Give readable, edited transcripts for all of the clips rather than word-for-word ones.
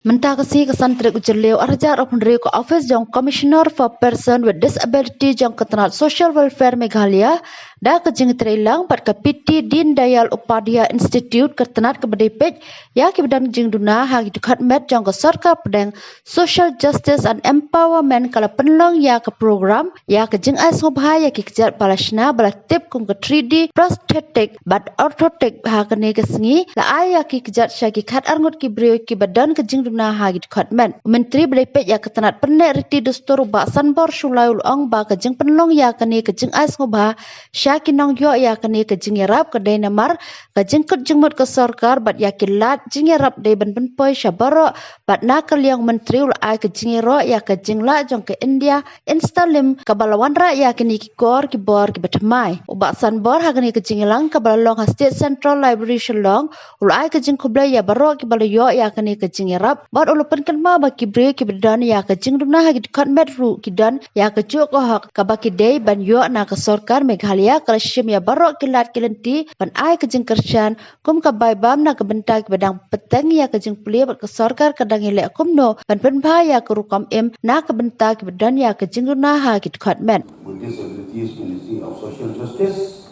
Mentakasi kesantrik ujeleu arja rapundri ko Office jong Commissioner for Person with Disability jong ketenat Social Welfare Meghalaya da kejing terilang pat ke PT Din Dayal Upadhyaya Institute ketenat kebedepej ya kibedan jingduna hagi dkhot met jong ke sorkar pedang Social Justice and Empowerment kala penlong ya ke program ya kejing ais ngubha ya ki kjat balashna bala tip kung ke 3D prosthetic but orthotic ha kene kesengi la ay ya ki kjat syagi khat arngut ki brio ki badan kejing na hagit khatmen menteri berepek ya ketenat penek riti dustur baksan bor sulai ulong ba kejing penlong ya kene kejing ais ngubha syakinong yo ya kene kejing iarap kedai namar kejing kut jengmut ke sorkar bat ya kilat jing iarap dei ben poi syabaro bat na kaliang menteri ul ai kejing iro ya kejing la jong ke India instalim kabalawan ra ya kene kikor kibor kibetemai baksan bor ha kene kejing ilang kabalong ha state central library shillong ul ai kejing kublai ya baro kibalayo ya kene kejing iarap Bot ulupan kan ma baki bre ki bedan ya ke jingduna hagi dkhot metru kidan ya ke juk ko hak ka baki dei ban yo na ke sorkar Meghalaya ke shim ya barok kilat kilenti ban ai ke jing kershan kum ka bai bam na ke bentak bedang peteng ya ke jing puli ke sorkar kadang hilek kumno ban penba ya ke rukam em na ke bentak bedan ya ke jingduna hagi dkhot met with disabilities Ministry of Social Justice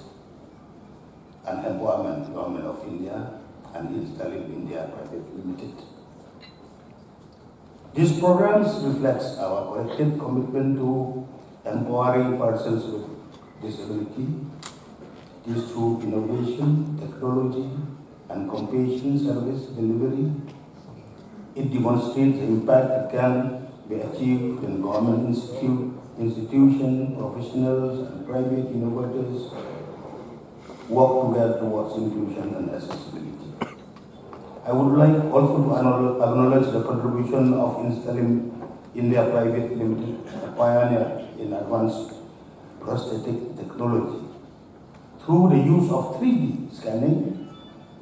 and Empowerment Government of India and Installing India Private Limited. These programs reflects our collective commitment to empowering persons with disability. This through innovation, technology, and compassion service delivery. It demonstrates the impact that can be achieved when government institutions, professionals, and private innovators work together towards inclusion and accessibility. I would like also to acknowledge the contribution of Installing India Private Limited, a pioneer in advanced prosthetic technology. Through the use of 3D scanning,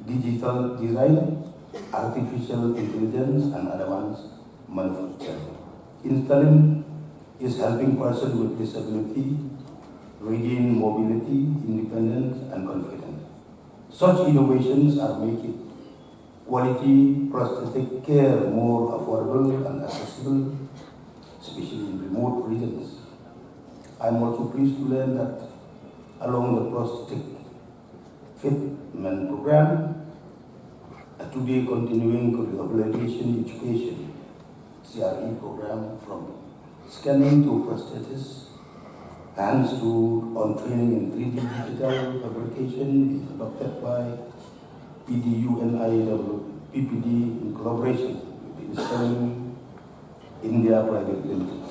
digital design, artificial intelligence, and advanced manufacturing. Installing is helping persons with disability regain mobility, independence, and confidence. Such innovations are making quality prosthetic care more affordable and accessible, especially in remote regions. I am also pleased to learn that along the prosthetic fitment program, a today continuing rehabilitation education CRE program from scanning to prosthetics, hands to on training in 3D digital fabrication is adopted by PDU and PPD in collaboration with the Installing India Private Limited.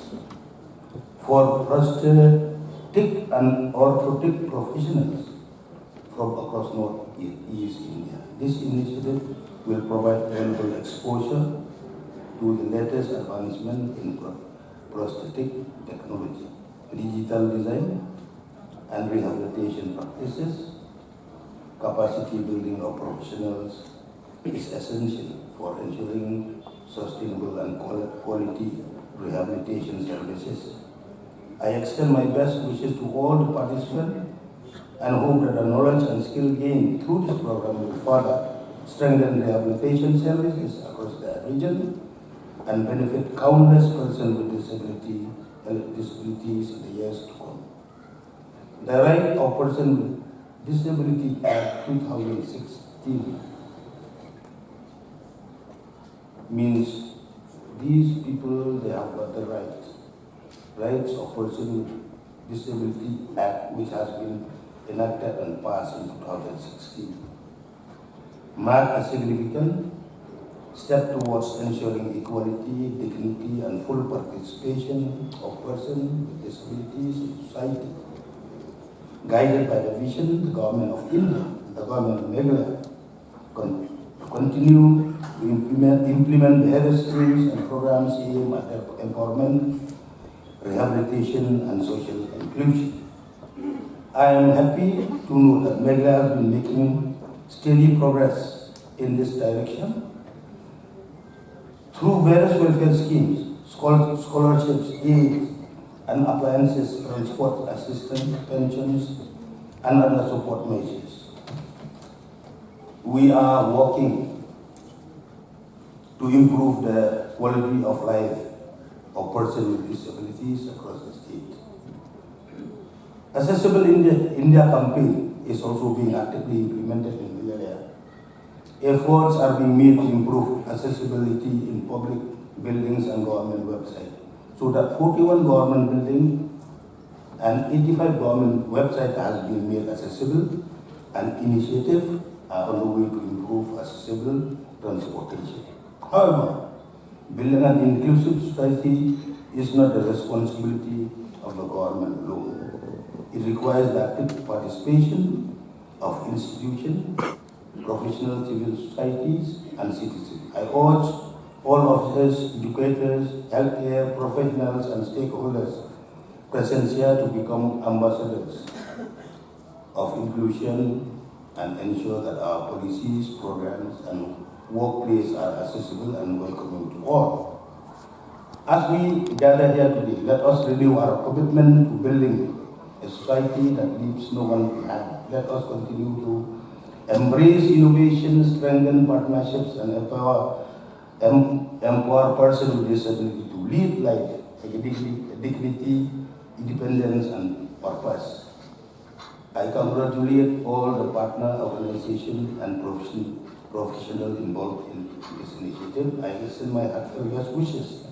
For prosthetic and orthotic professionals from across North-East India, this initiative will provide valuable exposure to the latest advancement in prosthetic technology, digital design, and rehabilitation practices. Capacity building of professionals is essential for ensuring sustainable and quality rehabilitation services. I extend my best wishes to all the participants and hope that the knowledge and skill gained through this program will further strengthen rehabilitation services across the region and benefit countless persons with disabilities in the years to come. The right of persons with Disability Act 2016 means these people, they have got the rights of persons with Disability Act, which has been enacted and passed in 2016, mark a significant step towards ensuring equality, dignity, and full participation of persons with disabilities in society. Guided by the vision, the government of India, the government of Meghalaya, continue to implement various schemes and programs aimed at empowerment, rehabilitation, and social inclusion. I am happy to know that Meghalaya has been making steady progress in this direction through various welfare schemes, scholarships, aids, and appliances, transport assistance, pensions, and other support measures. We are working to improve the quality of life of persons with disabilities across the state. Accessible India campaign is also being actively implemented in the area. Efforts are being made to improve accessibility in public buildings and government websites, so that 41 government buildings and 85 government websites has been made accessible, and initiatives are on the way to improve accessible transportation. However, building an inclusive society is not the responsibility of the government alone. It requires the active participation of institutions, professional civil societies, and citizens. I urge all officers, educators, healthcare professionals, and stakeholders present here to become ambassadors of inclusion and ensure that our policies, programs, and workplace are accessible and welcoming to all. As we gather here today, let us renew our commitment to building a society that leaves no one behind. Let us continue to embrace innovation, strengthen partnerships, and empower persons with disability to lead life with dignity, independence, and purpose. I congratulate all the partner organizations and professionals involved in this initiative. I extend my heartfelt wishes